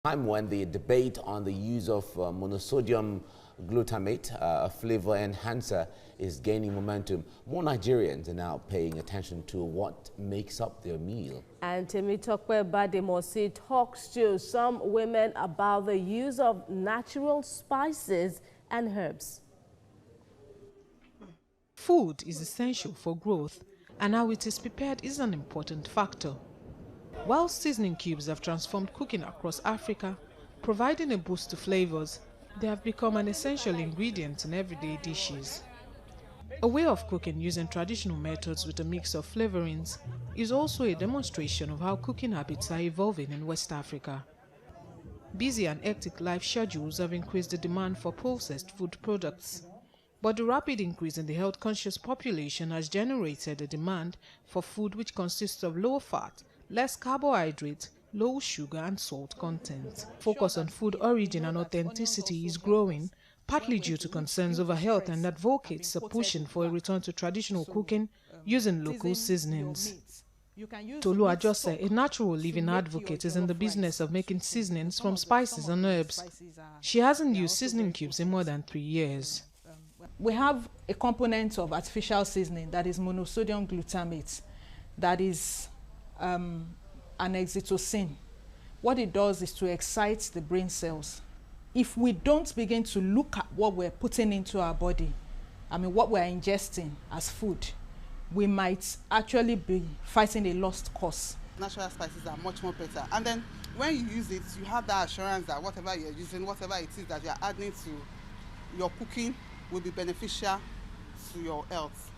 Time when the debate on the use of monosodium glutamate, a flavor enhancer, is gaining momentum, more Nigerians are now paying attention to what makes up their meal. And Temitope Bademosi talks to some women about the use of natural spices and herbs. Food is essential for growth, and how it is prepared is an important factor. While seasoning cubes have transformed cooking across Africa, providing a boost to flavors, they have become an essential ingredient in everyday dishes. A way of cooking using traditional methods with a mix of flavorings is also a demonstration of how cooking habits are evolving in West Africa. Busy and hectic life schedules have increased the demand for processed food products, but the rapid increase in the health-conscious population has generated a demand for food which consists of low fat, less carbohydrate, low sugar and salt content. Focus on food origin and authenticity is growing, partly due to concerns over health, and advocates are pushing for a return to traditional cooking using local seasonings. Tolu Ajose, a natural living advocate, is in the business of making seasonings from spices and herbs. She hasn't used seasoning cubes in more than 3 years. We have a component of artificial seasoning that is monosodium glutamate, that is an oxytocin. What it does is to excite the brain cells. If we don't begin to look at what we're putting into our body, what we're ingesting as food, we might actually be fighting a lost cause. Natural spices are much more better. And then when you use it, you have that assurance that whatever you're using, whatever it is that you're adding to your cooking will be beneficial to your health.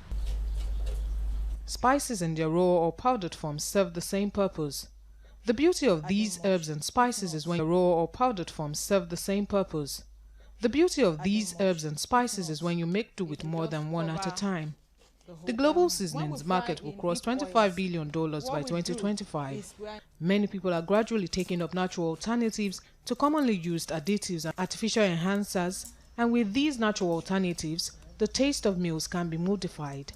Spices in their raw or powdered form serve the same purpose. The beauty of these herbs and spices is when raw or powdered forms serve the same purpose. The beauty of these herbs and spices is when you make do with more than one at a time. The global seasonings market will cross $25 billion by 2025. Many people are gradually taking up natural alternatives to commonly used additives and artificial enhancers, and with these natural alternatives, the taste of meals can be modified.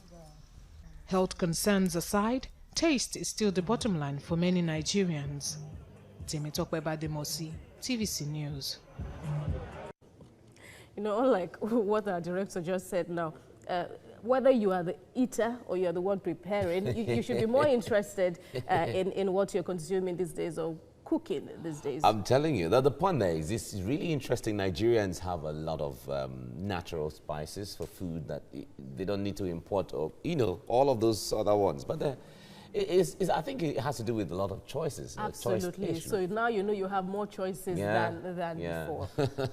Health concerns aside, taste is still the bottom line for many Nigerians. Temitope Bademosi, TVC News. You know, unlike what our director just said now, whether you are the eater or you are the one preparing, you should be more interested in what you're consuming these days or cooking these days. I'm telling you that the point there is, this is really interesting. Nigerians have a lot of natural spices for food that they don't need to import, or all of those other ones. But I think it has to do with a lot of choices. Absolutely. So now you know you have more choices than before.